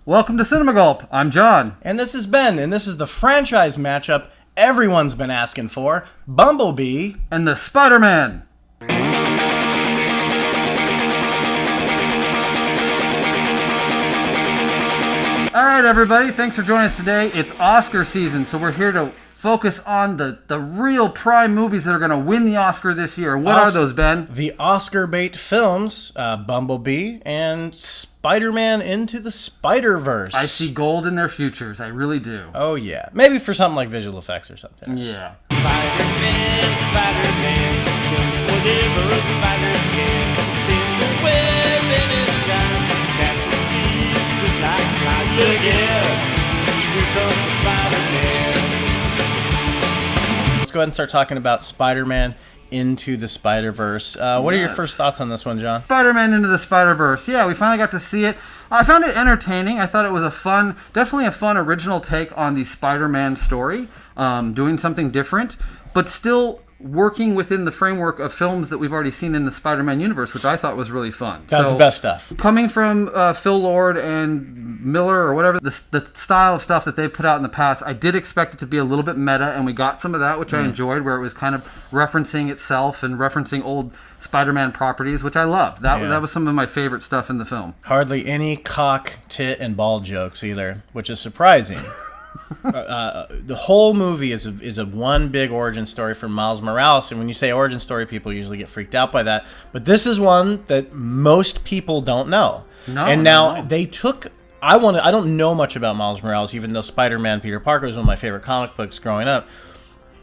Welcome to Cinema Gulp. I'm John. And this is Ben, and this is the franchise matchup everyone's been asking for, Bumblebee and the Spider-Man. Alright everybody, thanks for joining us today. It's Oscar season, so we're here to focus on the real prime movies that are going to win the Oscar this year. What are those, Ben? The Oscar bait films, Bumblebee and Spider-Man Into the Spider-verse. I see gold in their futures, I really do. Oh yeah, maybe for something like visual effects or something. Yeah. Spider-Man, just whatever Spider can. Spins a web in his eyes, catches thieves just like flies. Look out, here comes the Spider-Man. Let's go ahead and start talking about Spider-Man Into the Spider-verse. What are your first thoughts on this one, John? Spider-Man Into the Spider-Verse. Yeah, we finally got to see it. I found it entertaining. I thought it was definitely a fun original take on the Spider-Man story, doing something different, but still working within the framework of films that we've already seen in the Spider-Man universe, which I thought was really fun. That was the best stuff. Coming from Phil Lord and Miller or whatever, the style of stuff that they put out in the past, I did expect it to be a little bit meta, and we got some of that, which I enjoyed, where it was kind of referencing itself and referencing old Spider-Man properties, which I loved. That was some of my favorite stuff in the film. Hardly any cock, tit, and ball jokes either, which is surprising. The whole movie is a one big origin story for Miles Morales, and when you say origin story, people usually get freaked out by that. But this is one that most people don't know. They took. I don't know much about Miles Morales, even though Spider-Man Peter Parker was one of my favorite comic books growing up.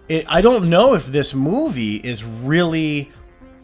I don't know if this movie is really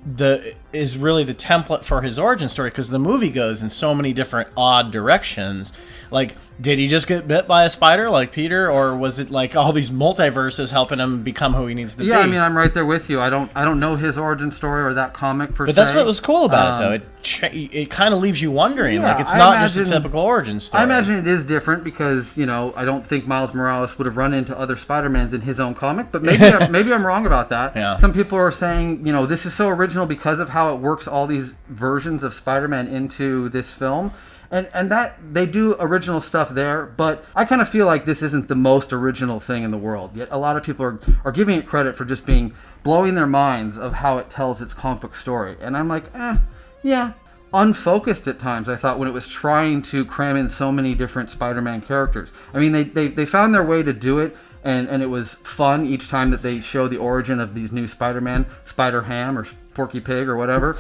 the template for his origin story, because the movie goes in so many different odd directions. Like, did he just get bit by a spider like Peter, or was it like all these multiverses helping him become who he needs to be? Yeah, I mean, I'm right there with you. I don't know his origin story or that comic per se. But that's what was cool about it, though. It kind of leaves you wondering. Yeah, like, it's not just a typical origin story. I imagine it is different because, I don't think Miles Morales would have run into other Spider-Mans in his own comic, but maybe I'm wrong about that. Yeah. Some people are saying, this is so original because of how it works all these versions of Spider-Man into this film. And that they do original stuff there, but I kind of feel like this isn't the most original thing in the world. Yet a lot of people are giving it credit for just blowing their minds of how it tells its comic book story. And I'm like, yeah, unfocused at times, I thought, when it was trying to cram in so many different Spider-Man characters. I mean, they found their way to do it, and it was fun each time that they show the origin of these new Spider-Man, Spider-Ham or Porky Pig or whatever.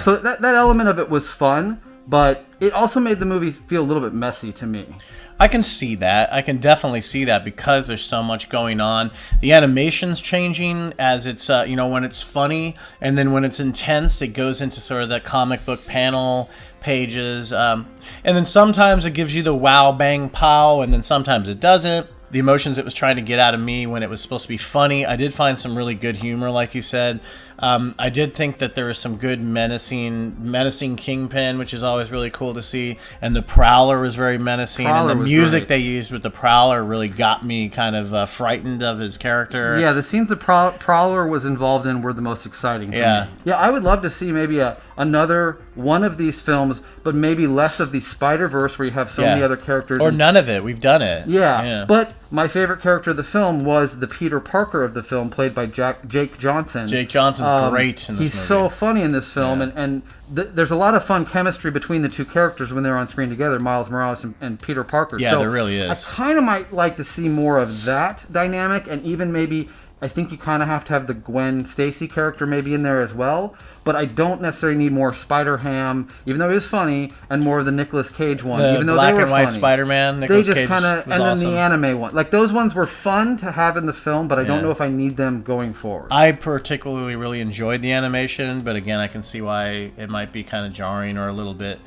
So that element of it was fun. But it also made the movie feel a little bit messy to me. I can see that. I can definitely see that because there's so much going on. The animation's changing as it's, when it's funny, and then when it's intense, it goes into sort of the comic book panel pages. And then sometimes it gives you the wow, bang, pow, and then sometimes it doesn't. The emotions it was trying to get out of me when it was supposed to be funny. I did find some really good humor, like you said. I did think that there was some good menacing Kingpin, which is always really cool to see. And the Prowler was very menacing. And the music they used with the Prowler really got me kind of frightened of his character. Yeah, the scenes the Prowler was involved in were the most exciting to me. Yeah, I would love to see maybe another one of these films, but maybe less of the Spider-Verse where you have so many other characters. Or none of it. We've done it. Yeah, but my favorite character of the film was the Peter Parker of the film, played by Jake Johnson. Jake Johnson's great in this movie. He's so funny in this film, and there's a lot of fun chemistry between the two characters when they're on screen together, Miles Morales and Peter Parker. Yeah, so there really is. I kind of might like to see more of that dynamic, and even maybe I think you kind of have to have the Gwen Stacy character maybe in there as well. But I don't necessarily need more Spider-Ham, even though he was funny, and more of the Nicolas Cage one, even though black they were and white funny. Spider-Man, Nicolas Cage was and then awesome. the anime one. Like, those ones were fun to have in the film, but I don't know if I need them going forward. I particularly really enjoyed the animation, but again, I can see why it might be kind of jarring or a little bit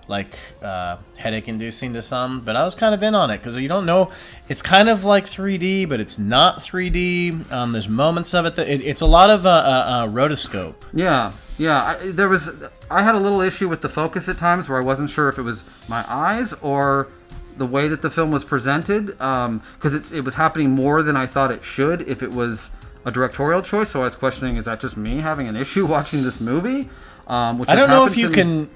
like headache-inducing to some, but I was kind of in on it because you don't know. It's kind of like 3D, but it's not 3D. There's moments of it that it's a lot of rotoscope. Yeah. I had a little issue with the focus at times where I wasn't sure if it was my eyes or the way that the film was presented, because it was happening more than I thought it should if it was a directorial choice. So I was questioning, is that just me having an issue watching this movie? I don't know if you can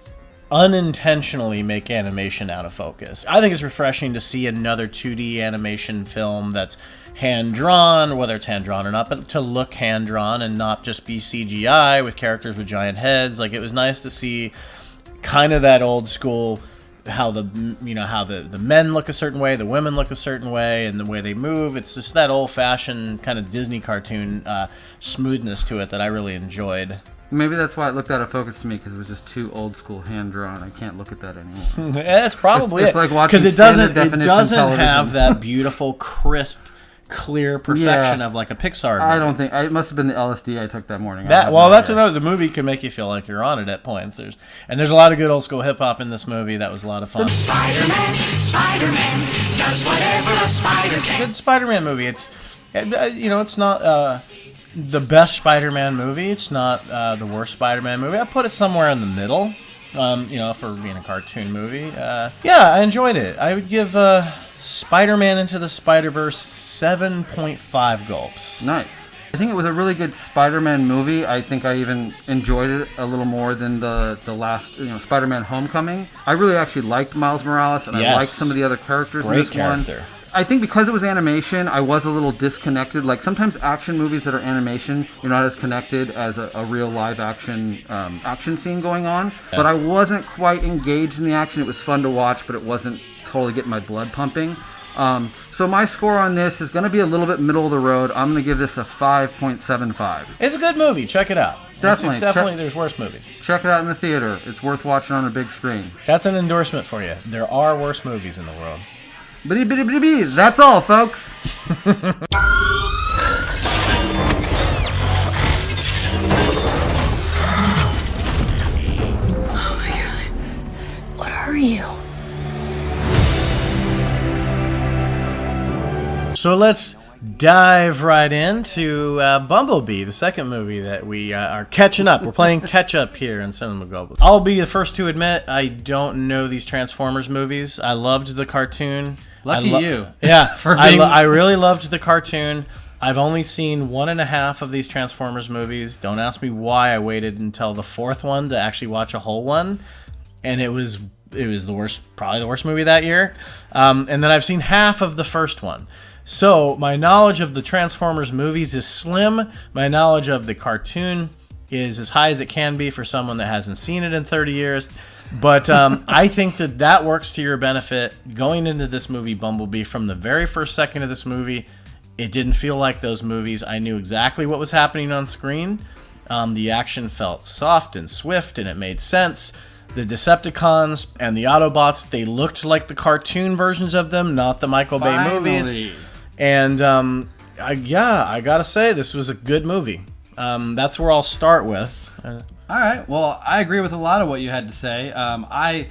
unintentionally make animation out of focus. I think it's refreshing to see another 2D animation film that's hand-drawn, whether it's hand-drawn or not, but to look hand-drawn and not just be CGI with characters with giant heads. Like, it was nice to see kind of that old school, how the men look a certain way, the women look a certain way, and the way they move. It's just that old-fashioned kind of Disney cartoon smoothness to it that I really enjoyed. Maybe that's why it looked out of focus to me, because it was just too old school, hand drawn. I can't look at that anymore. That's probably it's like watching because it standard doesn't definition have that beautiful, crisp, clear perfection of like a Pixar movie. I don't think it must have been the LSD I took that morning. That's another. The movie can make you feel like you're on it at points. There's a lot of good old school hip hop in this movie. That was a lot of fun. Spider-Man does whatever a spider can. Good Spider-Man movie. It's not the best Spider-Man movie. It's not the worst Spider-Man movie. I put it somewhere in the middle. For being a cartoon movie. I enjoyed it. I would give Spider-Man Into the Spider-Verse 7.5 gulps. Nice. I think it was a really good Spider-Man movie. I think I even enjoyed it a little more than the last, Spider-Man Homecoming. I really actually liked Miles Morales, and I liked some of the other characters in this character. one. I think because it was animation, I was a little disconnected. Like, sometimes action movies that are animation, you're not as connected as a real live action scene going on. Yeah. But I wasn't quite engaged in the action. It was fun to watch, but it wasn't totally getting my blood pumping. So my score on this is going to be a little bit middle of the road. I'm going to give this a 5.75. It's a good movie. Check it out. Definitely. There's worse movies. Check it out in the theater. It's worth watching on a big screen. That's an endorsement for you. There are worse movies in the world. That's all, folks. Oh my God. What are you? So let's dive right into Bumblebee, the second movie that we are catching up. We're playing catch up here in Cinema Global. I'll be the first to admit I don't know these Transformers movies. I loved the cartoon. Lucky you. Yeah, I really loved the cartoon. I've only seen 1.5 of these Transformers movies. Don't ask me why I waited until the fourth one to actually watch a whole one, and it was the worst, probably the worst movie that year. And then I've seen half of the first one. So my knowledge of the Transformers movies is slim. My knowledge of the cartoon is as high as it can be for someone that hasn't seen it in 30 years. But I think that works to your benefit. Going into this movie, Bumblebee, from the very first second of this movie, it didn't feel like those movies. I knew exactly what was happening on screen. The action felt soft and swift, and it made sense. The Decepticons and the Autobots, they looked like the cartoon versions of them, not the Michael Bay movies. And I gotta say, this was a good movie. That's where I'll start with. All right. Well, I agree with a lot of what you had to say. I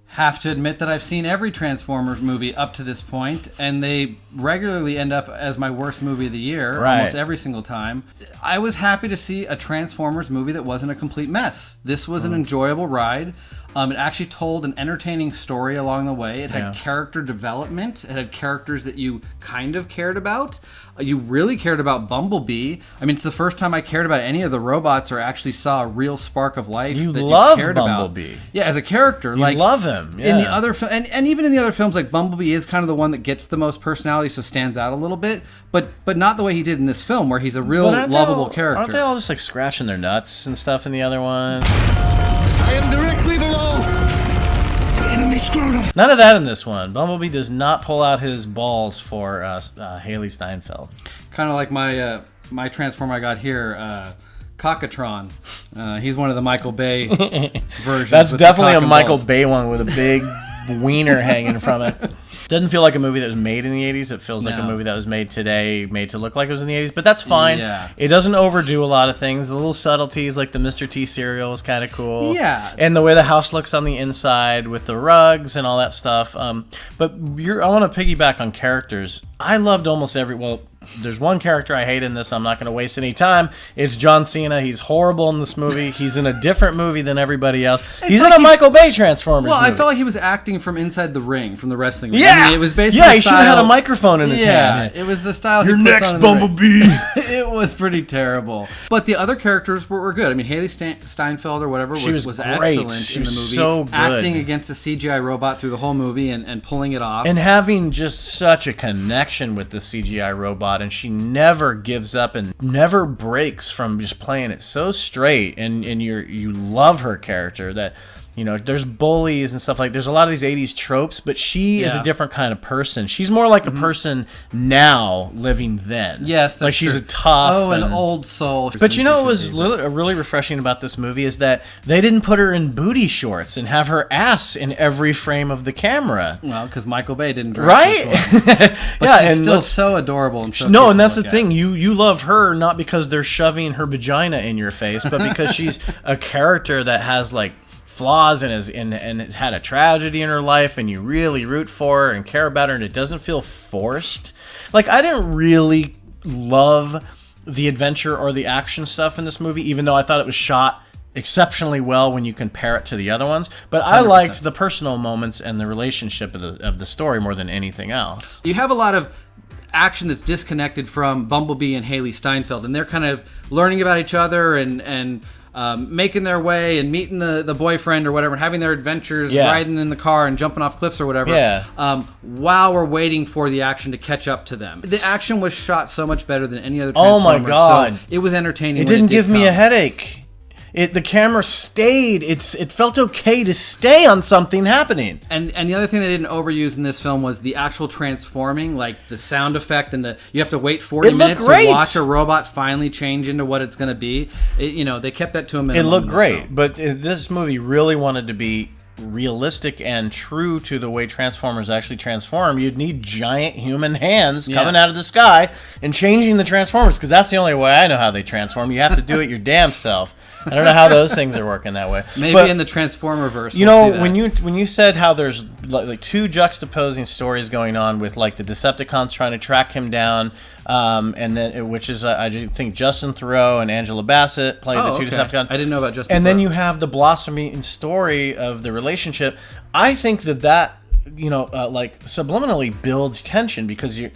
have to admit that I've seen every Transformers movie up to this point, and they regularly end up as my worst movie of the year, almost every single time. I was happy to see a Transformers movie that wasn't a complete mess. This was an enjoyable ride. It actually told an entertaining story along the way. It had character development. It had characters that you kind of cared about. You really cared about Bumblebee. I mean, it's the first time I cared about any of the robots or actually saw a real spark of life that you cared Bumblebee. about. Yeah, as a character. You love him. Yeah. In the other and even in the other films, like Bumblebee is kind of the one that gets the most personality, so stands out a little bit. But not the way he did in this film, where he's a real lovable character. Aren't they all just like scratching their nuts and stuff in the other one? I am directly below the enemy scrotum. None of that in this one. Bumblebee does not pull out his balls for Haley Steinfeld. Kind of like my Transformer I got here, Cockatron. He's one of the Michael Bay versions. That's definitely a Michael Bay one with a big wiener hanging from it. Doesn't feel like a movie that was made in the 80s. It feels like a movie that was made today, made to look like it was in the 80s. But that's fine. Yeah. It doesn't overdo a lot of things. The little subtleties, like the Mr. T cereal, is kind of cool. Yeah. And the way the house looks on the inside with the rugs and all that stuff. But I want to piggyback on characters. I loved almost there's one character I hate in this. I'm not going to waste any time. It's John Cena. He's horrible in this movie. He's in a different movie than everybody else. He's like in a Michael Bay Transformers movie. I felt like he was acting from inside the ring, from the wrestling ring. Yeah, I mean, it was basically he should have had a microphone in his hand. It was the style. Your he puts next on in the ring. Bumblebee. It was pretty terrible. But the other characters were good. I mean, Haley Steinfeld or whatever was was great. excellent She in the was movie. so good. Acting against a CGI robot through the whole movie and pulling it off. And having just such a connection with the CGI robot, and she never gives up and never breaks from just playing it so straight. And you love her character. That, you know, there's bullies and stuff like. There's a lot of these '80s tropes, but she is a different kind of person. She's more like a person now living then. Yes, that's like she's true. a tough, an old soul. But you know what was really refreshing about this movie is that they didn't put her in booty shorts and have her ass in every frame of the camera. Well, because Michael Bay didn't direct Right? this one. But she's and still let's- so adorable and so No, cute and to that's the look thing. at. You love her not because they're shoving her vagina in your face, but because she's a character that has like flaws and has had a tragedy in her life, and you really root for her and care about her, and it doesn't feel forced. Like, I didn't really love the adventure or the action stuff in this movie, even though I thought it was shot exceptionally well when you compare it to the other ones. But I 100%. liked the personal moments and the relationship of the story more than anything else. You have a lot of action that's disconnected from Bumblebee and Haley Steinfeld, and they're kind of learning about each other and making their way and meeting the boyfriend or whatever, having their adventures, riding in the car and jumping off cliffs or whatever. While we're waiting for the action to catch up to them. The action was shot so much better than any other Oh Transformers. my God. So it was entertaining. It when didn't did give me come. a headache. The camera stayed. It felt okay to stay on something happening. And the other thing they didn't overuse in this film was the actual transforming, like the sound effect and you have to wait 40 It looked minutes great. to watch a robot finally change into what it's going to be. They kept that to a It minimum. looked in this great, film. but this movie really wanted to be realistic and true to the way Transformers actually transform. You'd need giant human hands coming out of the sky and changing the Transformers, because that's the only way I know how they transform. You have to do it your damn self. I don't know how those things are working that way. Maybe But, in the Transformer-verse. you we'll know, see that. when you said how there's like two juxtaposing stories going on with like the Decepticons trying to track him down, and then which is I think Justin Theroux and Angela Bassett played the two Decepticons. I didn't know about Justin And then Theroux. you have the blossoming story of the relationship. I think that like subliminally builds tension because you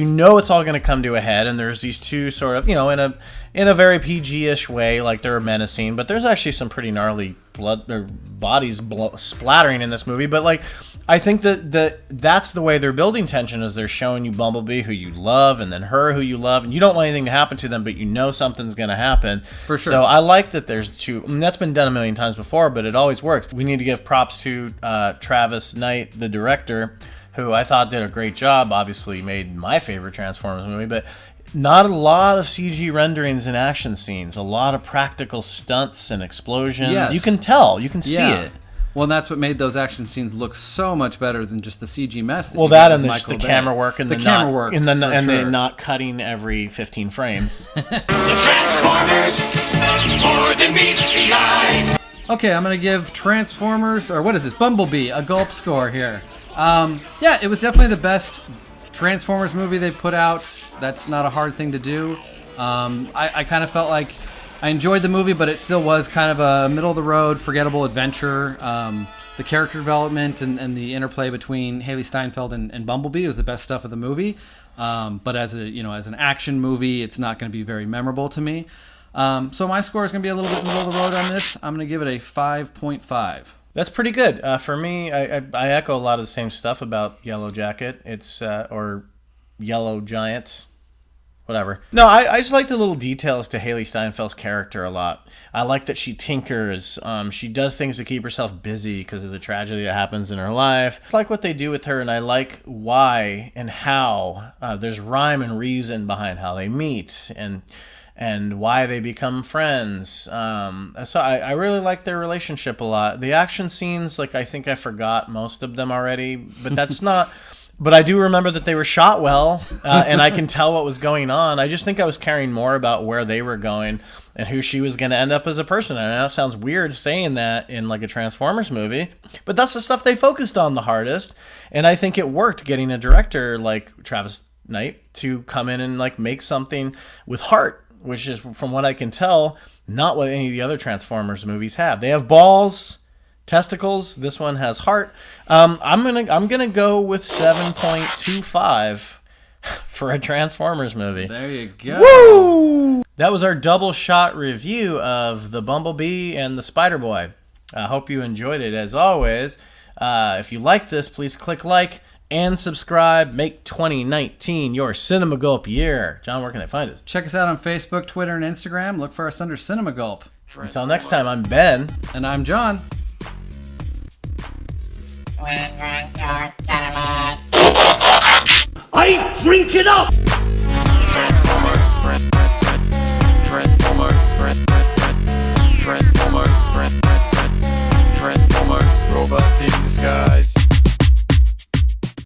know it's all going to come to a head, and there's these two sort of in a very PG-ish way, like they're menacing, but there's actually some pretty gnarly bodies splattering in this movie. But like, I think that's the way they're building tension, is they're showing you Bumblebee, who you love, and then her, who you love, and you don't want anything to happen to them, but you know something's going to happen. For sure. So I like that there's two. I mean, that's been done a million times before, but it always works. We need to give props to Travis Knight, the director, who I thought did a great job. Obviously made my favorite Transformers movie, but not a lot of CG renderings and action scenes. A lot of practical stunts and explosions. Yes. You can tell. You can see it. Well, and that's what made those action scenes look so much better than just the CG mess. Well, you that get and with the Michael Bay. camera work and the camera work, and for the sure. not cutting every 15 frames. The Transformers, more than meets the eye. Okay, I'm gonna give Transformers, or what is this, Bumblebee, a gulp score here. It was definitely the best Transformers movie they put out. That's not a hard thing to do. I kind of felt like I enjoyed the movie, but it still was kind of a middle-of-the-road, forgettable adventure. The character development and the interplay between Haley Steinfeld and Bumblebee was the best stuff of the movie. But as an action movie, it's not going to be very memorable to me. So my score is going to be a little bit middle of the road on this. I'm going to give it a 5.5. That's pretty good. For me, I echo a lot of the same stuff about Yellow Jacket. It's or Yellow Giants, whatever. No, I just like the little details to Haley Steinfeld's character a lot. I like that she tinkers. She does things to keep herself busy because of the tragedy that happens in her life. I like what they do with her, and I like why and how. There's rhyme and reason behind how they meet and why they become friends. So I really like their relationship a lot. The action scenes, like, I think I forgot most of them already, but that's not... But I do remember that they were shot well, and I can tell what was going on. I just think I was caring more about where they were going and who she was going to end up as a person. And I know it sounds weird saying that in like a Transformers movie, but that's the stuff they focused on the hardest. And I think it worked, getting a director like Travis night to come in and like make something with heart, which is, from what I can tell, not what any of the other Transformers movies have. They have balls, testicles. This one has heart. I'm gonna go with 7.25 for a Transformers movie. There you go. Woo! That was our double shot review of the Bumblebee and the Spider-Boy. I hope you enjoyed it. As always, if you like this, please click like and subscribe. Make 2019 your Cinema Gulp year. John, where can I find us? Check us out on Facebook, Twitter, and Instagram. Look for us under Cinema Gulp. Until next time, I'm Ben. And I'm John. I drink it up!